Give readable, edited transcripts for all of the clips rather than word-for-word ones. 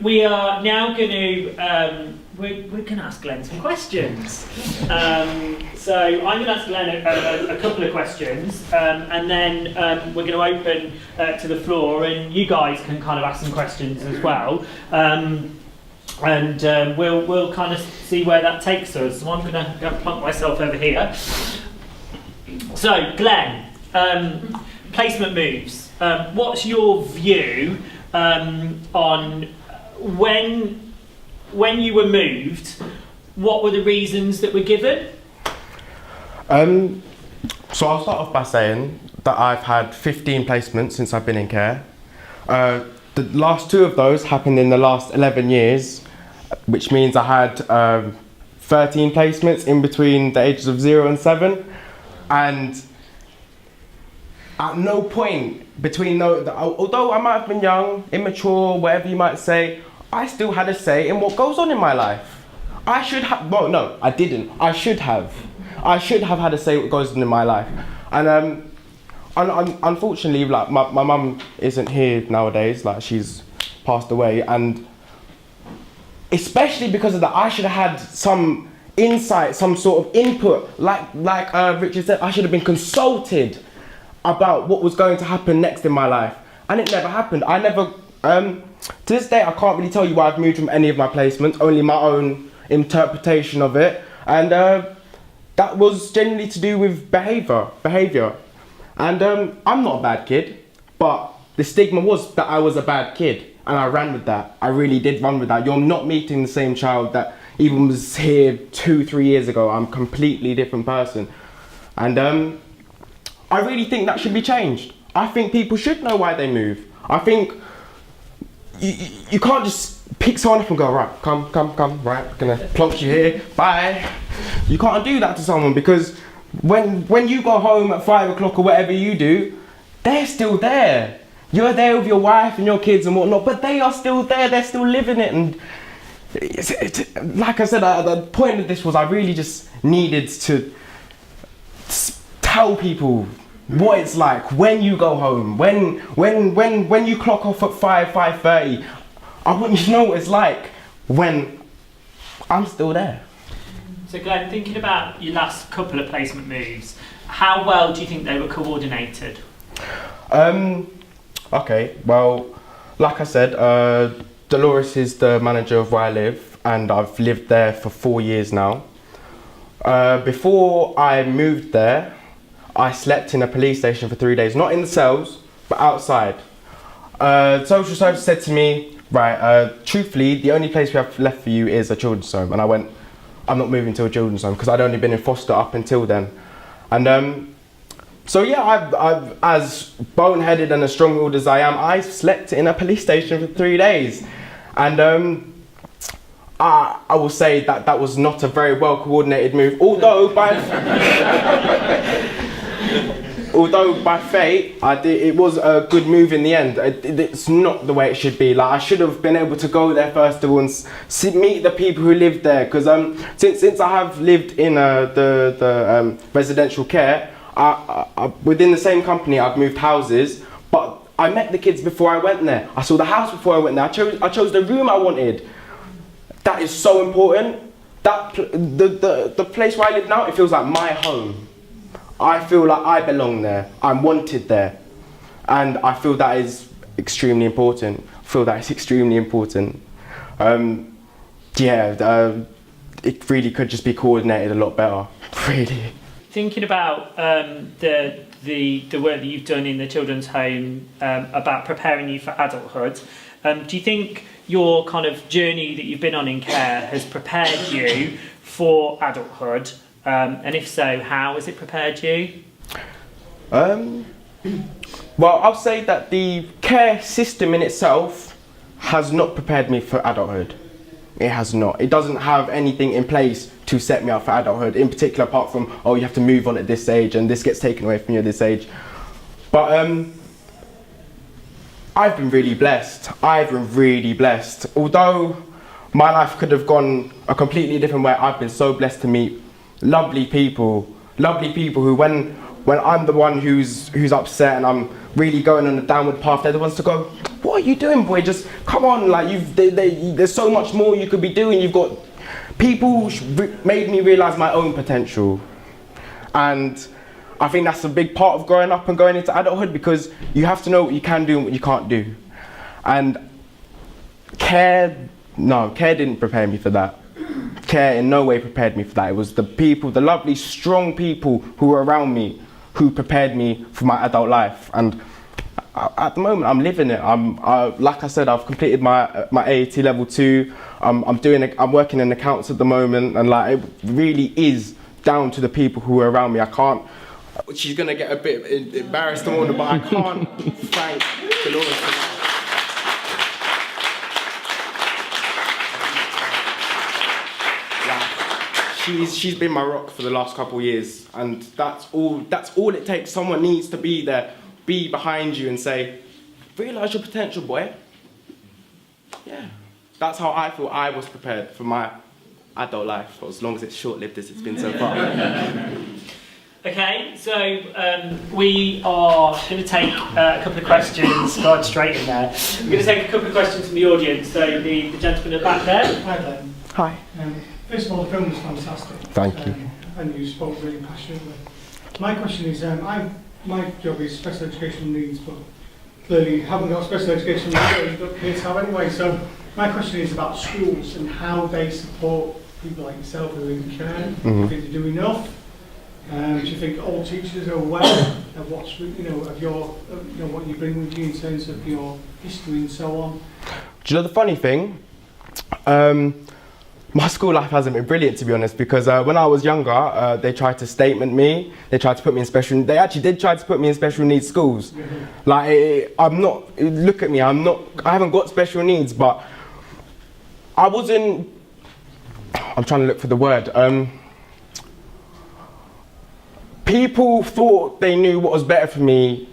we are now going to we're going to ask Glenn some questions. So I'm going to ask Glenn a couple of questions, and then we're going to open to the floor, and you guys can kind of ask some questions as well. And we'll kind of see where that takes us. So I'm going to go plonk myself over here. So Glenn, placement moves. What's your view on when you were moved? What were the reasons that were given? So I'll start off by saying that I've had 15 placements since I've been in care. The last 2 of those happened in the last 11 years, which means I had 13 placements in between the ages of 0 and 7. And at no point between those, although I might have been young, immature, whatever you might say, I still had a say in what goes on in my life. I should have, well no, I didn't. I should have had a say what goes on in my life. And unfortunately, like my mum isn't here nowadays, like she's passed away, and especially because of that, I should have had some insight, some sort of input, like Richard said, I should have been consulted about what was going to happen next in my life, and it never happened. I never, to this day, I can't really tell you why I've moved from any of my placements, only my own interpretation of it, and that was generally to do with behaviour. And I'm not a bad kid, but the stigma was that I was a bad kid, and I ran with that. I really did run with that. You're not meeting the same child that even was here 2-3 years ago. I'm a completely different person. And I really think that should be changed. I think people should know why they move. I think you can't just pick someone up and go, right, come, right, gonna plonk you here, bye. You can't do that to someone, because when you go home at 5 o'clock or whatever you do, they're still there. You're there with your wife and your kids and whatnot, but they are still there, they're still living it. And like I said, the point of this was I really just needed to tell people what it's like when you go home, when you clock off at 5:30. I want you to know what it's like when I'm still there. So Glenn, thinking about your last couple of placement moves, how well do you think they were coordinated? Okay, well, like I said, Dolores is the manager of where I live, and I've lived there for 4 years now. Before I moved there, I slept in a police station for 3 days, not in the cells, but outside. Social service said to me, right, truthfully, the only place we have left for you is a children's home. And I went, I'm not moving to a children's home, because I'd only been in foster up until then. And so yeah, I've as boneheaded and as strong-willed as I am, I slept in a police station for 3 days. And I will say that was not a very well coordinated move, although by fate, it was a good move in the end. It's not the way it should be. Like, I should have been able to go there first of all and meet the people who live there, because since I have lived in the residential care, within the same company, I've moved houses, but I met the kids before I went there. I saw the house before I went there. I chose the room I wanted. That is so important. The place where I live now, it feels like my home. I feel like I belong there. I'm wanted there, and I feel that is extremely important. It really could just be coordinated a lot better. Really. Thinking about the work that you've done in the children's home about preparing you for adulthood, do you think your kind of journey that you've been on in care has prepared you for adulthood? And if so, how has it prepared you? Well, I'll say that the care system in itself has not prepared me for adulthood. It has not. It doesn't have anything in place to set me up for adulthood, in particular apart from, oh, you have to move on at this age and this gets taken away from you at this age. But I've been really blessed. Although my life could have gone a completely different way, I've been so blessed to meet lovely people who when I'm the one who's upset and I'm really going on a downward path, they're the ones to go, what are you doing, boy? Just come on, like there's so much more you could be doing. You've got people made me realise my own potential, and I think that's a big part of growing up and going into adulthood, because you have to know what you can do and what you can't do. And care didn't prepare me for that. Care in no way prepared me for that. It was the people, the lovely, strong people who were around me who prepared me for my adult life. And at the moment, I'm living it. Like I said, I've completed my AAT level 2. I'm working in accounts at the moment, and like, it really is down to the people who are around me. I can't. She's gonna get a bit embarrassed and all, but I can't thank Dolores for that. She's been my rock for the last couple of years, and that's all it takes. Someone needs to be there, be behind you and say, realise your potential, boy. Yeah. That's how I feel I was prepared for my adult life, for as long as it's short-lived as it's been so far. Okay, so we are going to take a couple of questions, God, straight in there. We're going to take a couple of questions from the audience. So the gentleman at the back there. Hi, Glenn. Hi. First of all, the film was fantastic. Thank you. And you spoke really passionately. My question is, my job is special educational needs, but clearly you haven't got special educational needs, you've got kids have anyway. So my question is about schools and how they support people like yourself who are in care. Mm-hmm. Do you think they do enough? Do you think all teachers are aware of what's, of your, what you bring with you in terms of your history and so on? Do you know the funny thing? My school life hasn't been brilliant, to be honest, because when I was younger, they tried to statement me. They tried to put me in special. They actually did try to put me in special needs schools. Mm-hmm. Like, I'm not. Look at me. I haven't got special needs, but I wasn't. I'm trying to look for the word. People thought they knew what was better for me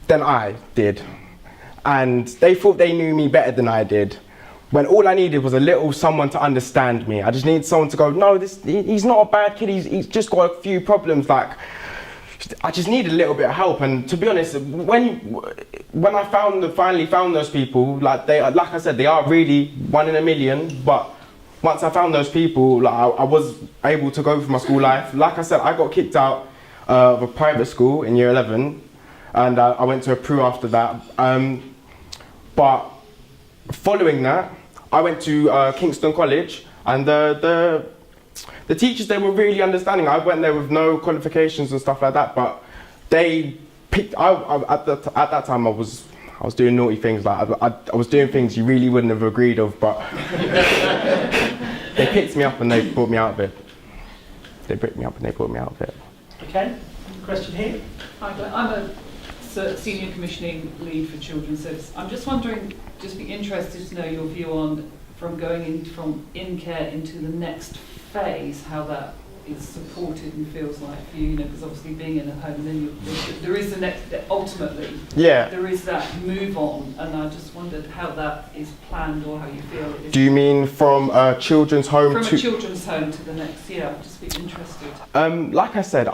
than I did, and they thought they knew me better than I did. When all I needed was a little someone to understand me. I just needed someone to go, no, he's not a bad kid, he's just got a few problems. Like, I just needed a little bit of help. And to be honest, when I finally found those people, like I said, they are really 1 in a million. But once I found those people, like, I was able to go through my school life. Like I said, I got kicked out of a private school in year 11, and I went to a PRU after that. But following that, I went to Kingston College, and the teachers, they were really understanding. I went there with no qualifications and stuff like that, but they picked. At that time, I was doing naughty things. Like I was doing things you really wouldn't have agreed of, but they picked me up and they brought me out of it. They picked me up and they brought me out of it. Okay, question here. Hi, Glenn. I'm a senior commissioning lead for children's services. I'm just wondering, just be interested to know your view on from going from in care into the next phase, how that is supported and feels like for you, because obviously being in a home, then there is the next, ultimately, yeah, there is that move on, and I just wondered how that is planned or how you feel it is. Do you mean from a children's home from a children's home to the next? Yeah, I'd just be interested. Like I said,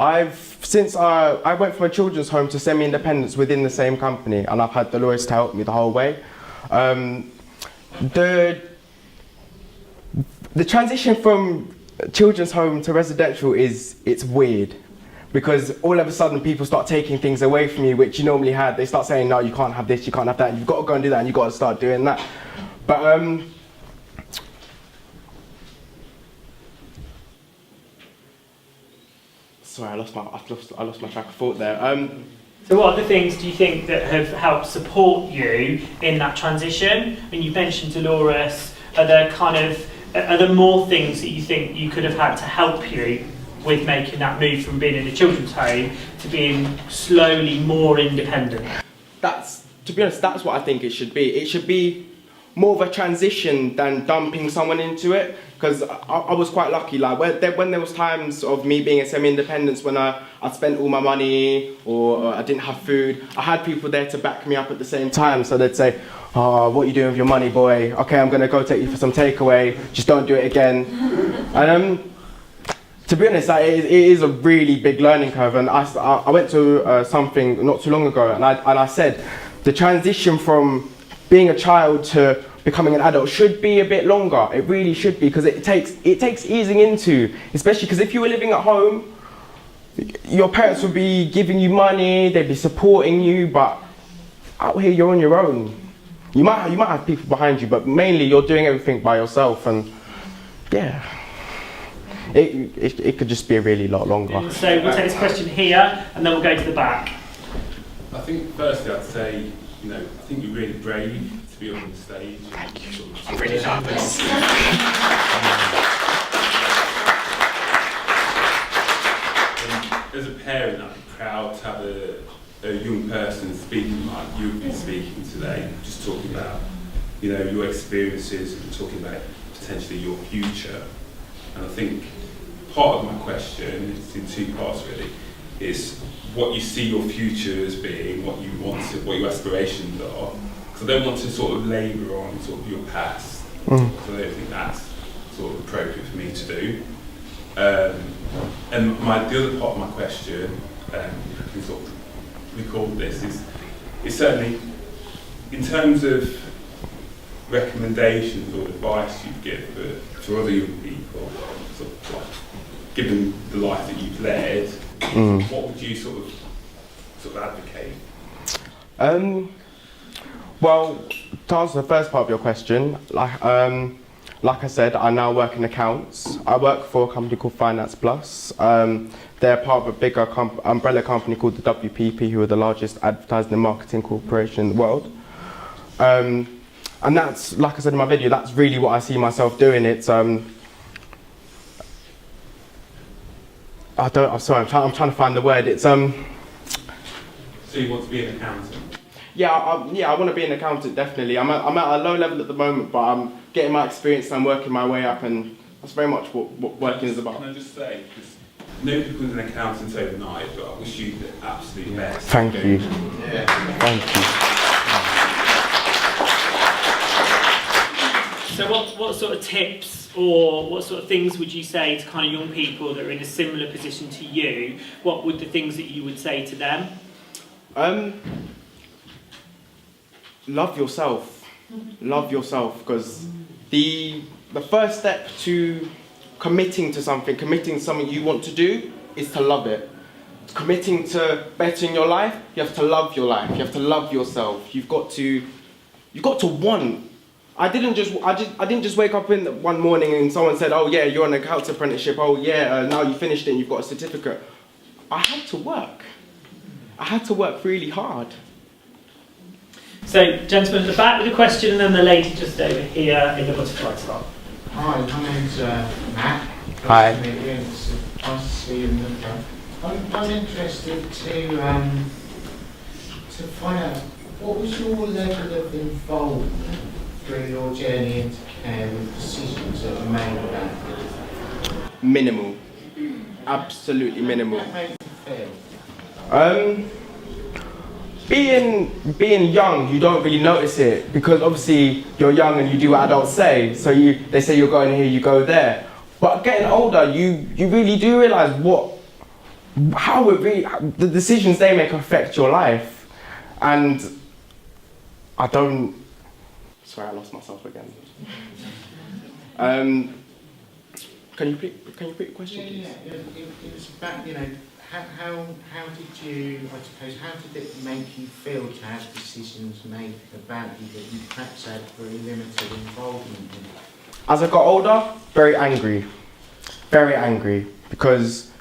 since I went from a children's home to semi-independence within the same company, and I've had Dolores to help me the whole way. The transition from children's home to residential it's weird, because all of a sudden people start taking things away from you which you normally had. They start saying, no, you can't have this, you can't have that, and you've got to go and do that, and you've got to start doing that. But sorry, I lost my track of thought there. So what other things do you think that have helped support you in that transition? I mean, you mentioned Dolores. Are there more things that you think you could have had to help you with making that move from being in a children's home to being slowly more independent? To be honest, that's what I think it should be. It should be more of a transition than dumping someone into it. Because I was quite lucky. Like when there was times of me being a semi-independence, when I spent all my money or I didn't have food, I had people there to back me up at the same time. So they'd say, "Oh, what are you doing with your money, boy? Okay, I'm gonna go take you for some takeaway. Just don't do it again." And to be honest, it is a really big learning curve. And I went to something not too long ago, and I said the transition from being a child to becoming an adult should be a bit longer. It really should be, because it takes easing into, especially because if you were living at home, your parents would be giving you money, they'd be supporting you, but out here you're on your own. You might have people behind you, but mainly you're doing everything by yourself, and yeah, it could just be a really lot longer. So we'll take this question here, and then we'll go to the back. I think firstly I'd say, I think you're really brave to be on the stage. Thank you. I'm really nervous. As a parent, I'm proud to have a young person speaking like you've been speaking today, just talking about, your experiences and talking about potentially your future. And I think part of my question, it's in two parts really, is what you see your future as being, what you want to, what your aspirations are. Because I don't want to sort of labour on sort of your past. So I don't think that's sort of appropriate for me to do. And the other part of my question, if I can sort of recall this, is certainly in terms of recommendations or advice you'd give for other young people, sort of like, given the life that you've led, what would you sort of advocate? Well, to answer the first part of your question, like I said, I now work in accounts. I work for a company called Finance Plus. They're part of a bigger umbrella company called the WPP, who are the largest advertising and marketing corporation in the world. And that's, like I said in my video, that's really what I see myself doing. It's I'm sorry, I'm trying to find the word. It's So you want to be an accountant? Yeah, I want to be an accountant, definitely. I'm at a low level at the moment, but I'm getting my experience and I'm working my way up, and that's very much what working is about. Can I just say, because nobody becomes an accountant overnight, but I wish you the absolute best. Thank you. Yeah. Thank you. So what sort of tips or what sort of things would you say to kind of young people that are in a similar position to you? What would the things that you would say to them? Love yourself. Love yourself, because the first step to committing to something you want to do is to love it. Committing to bettering your life, you have to love your life. You have to love yourself. You've got to want. I didn't just wake up in one morning and someone said, "Oh yeah, you're on an accounts apprenticeship. Oh yeah, now you finished it and you've got a certificate." I had to work. I had to work really hard. So, gentleman at the back with a question, and then the lady just over here in the butterfly top. Hi, my name's Matt. Hi. Nice to meet you, and it's nice to see you in the front. I'm interested to find out, what was your level of involvement through your journey into care with decisions that were made about it? Minimal. Absolutely minimal. How made you feel? Being young, you don't really notice it, because obviously you're young and you do what adults say. So they say you're going here, you go there. But getting older, you really do realise how the decisions they make affect your life. And sorry, I lost myself again. Can you repeat the question, please? Yeah, it was about, how did you, I suppose, how did it make you feel to have decisions made about you that you perhaps had very limited involvement in? As I got older, very angry, because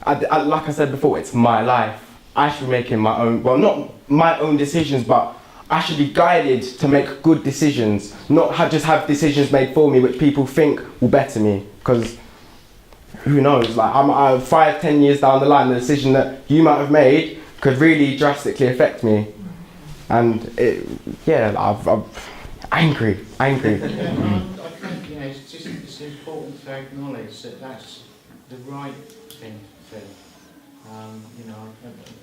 like I said before, it's my life. I should be making my own, well, not my own decisions, but I should be guided to make good decisions, not just have decisions made for me which people think will better me, because who knows, like I'm 5-10 years down the line, the decision that you might have made could really drastically affect me. And I'm angry. I think, it's important to acknowledge that that's the right thing to do. I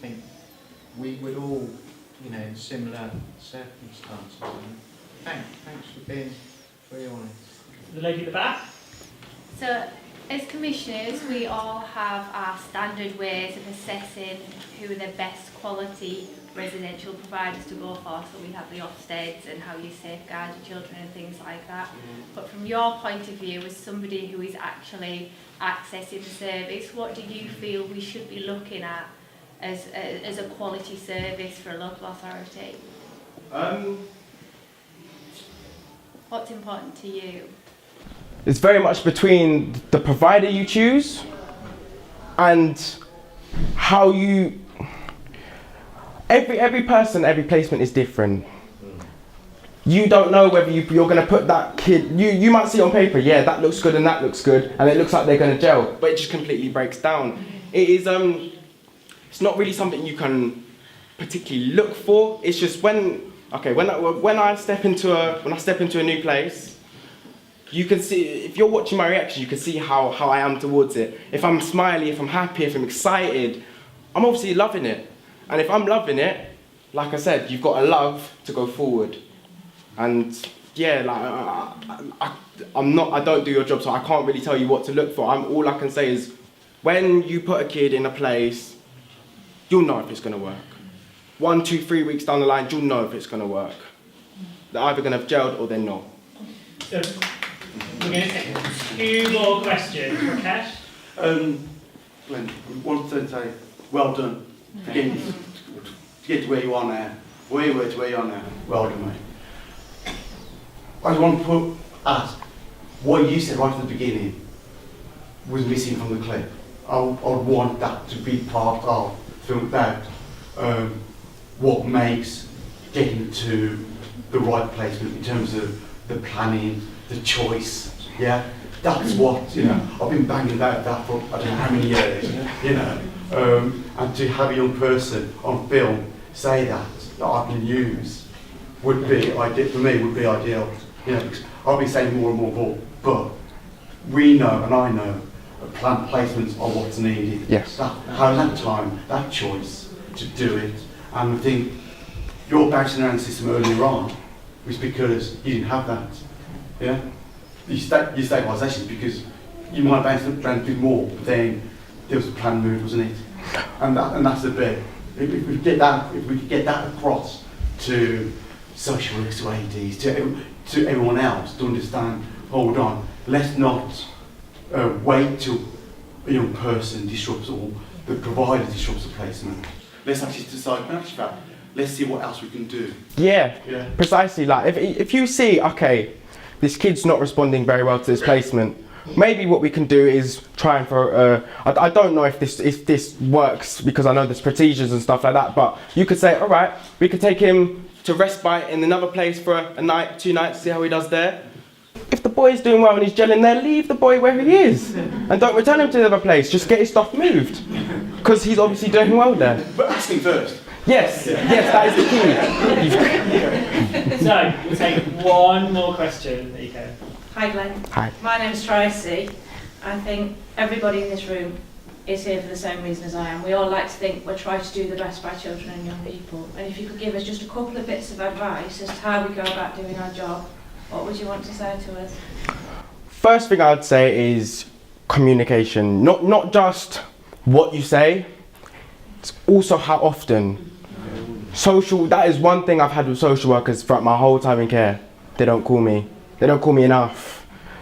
think we would all, in similar circumstances. Thanks for being very honest. The lady at the back. So As commissioners, we all have our standard ways of assessing who are the best quality residential providers to go for. So we have the Ofsteds and how you safeguard your children and things like that. But from your point of view, as somebody who is actually accessing the service, what do you feel we should be looking at as a quality service for a local authority? What's important to you? It's very much between the provider you choose and how you... Every person, every placement is different. You don't know whether you're going to put that kid... You might see on paper, yeah, that looks good and that looks good, and it looks like they're going to gel, but it just completely breaks down. It is... It's not really something you can particularly look for. It's just when I step into a new place, you can see, if you're watching my reaction, you can see how I am towards it. If I'm smiley, if I'm happy, if I'm excited, I'm obviously loving it. And if I'm loving it, like I said, you've got a love to go forward. And yeah, like I don't do your job, so I can't really tell you what to look for. All I can say is, when you put a kid in a place, you'll know if it's going to work. 1, 2, 3 weeks down the line, you'll know if it's going to work. They're either going to have gelled or they're not. So, we're going to take 2 more questions. Rakesh? Glen, I wanted to say, well done. Again, to get to where you are now. Where you were to where you are now. Well done, mate. I just want to ask, what you said right at the beginning was missing from the clip. I would want that to be part of the film about what makes getting to the right placement in terms of the planning, the choice, yeah? That's what, you know, I've been banging about that for I don't know how many years, you know? And to have a young person on film say that I can use would be ideal, for me, would be ideal. You know, because I'll be saying more and more, but we know, and I know, plant placements are what's needed. Yes. Having that time, that choice to do it, and I think your bouncing around the system earlier on was because you didn't have that. Yeah. Your stabilisation because you might bounce around a bit more, but then there was a planned move, wasn't it? And that's the bit. If we could get that across to social workers, to ADs, to everyone else to understand. Hold on, let's not wait till a young person disrupts or the provider disrupts the placement. Let's actually decide, let's see what else we can do. Yeah. Precisely. Like if you see, okay, this kid's not responding very well to this placement, maybe what we can do is try and for I don't know if this works because I know there's procedures and stuff like that, but you could say, all right, we could take him to respite in another place for a night, 2 nights, see how he does there. If the boy's doing well and he's gelling there, leave the boy where he is and don't return him to the other place. Just get his stuff moved because he's obviously doing well there. But ask him first. Yes, that is the key. So, we'll take 1 more question. There you go. Hi Glenn. Hi. My name's Tracy. I think everybody in this room is here for the same reason as I am. We all like to think we're trying to do the best by children and young people. And if you could give us just a couple of bits of advice as to how we go about doing our job, what would you want to say to us? First thing I'd say is communication. Not just what you say, it's also how often. That is one thing I've had with social workers throughout my whole time in care. They don't call me. They don't call me enough.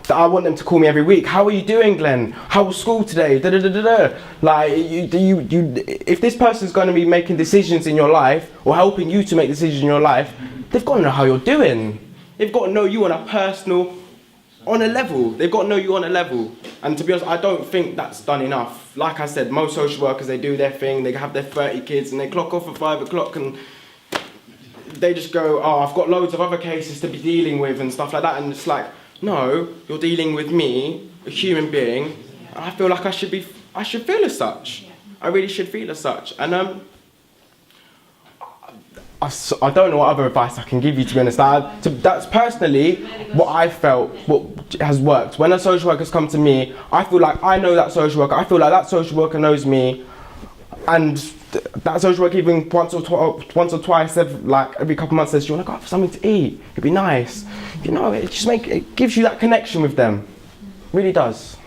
I want them to call me every week. How are you doing, Glenn? How was school today? Da da da da da. Like if this person's going to be making decisions in your life or helping you to make decisions in your life, they've got to know how you're doing. They've got to know you on a personal, on a level. They've got to know you on a level. And to be honest, I don't think that's done enough. Like I said, most social workers, they do their thing. They have their 30 kids and they clock off at 5 o'clock and they just go, oh, I've got loads of other cases to be dealing with and stuff like that. And it's like, no, you're dealing with me, a human being. And I feel like I should feel as such. I really should feel as such. And I don't know what other advice I can give you, to be honest. That's personally what I felt, what has worked. When a social worker's come to me, I feel like I know that social worker. I feel like that social worker knows me. And that social worker even once or twice, like every couple of months says, do you want to go out for something to eat? It'd be nice. You know, it gives you that connection with them. It really does.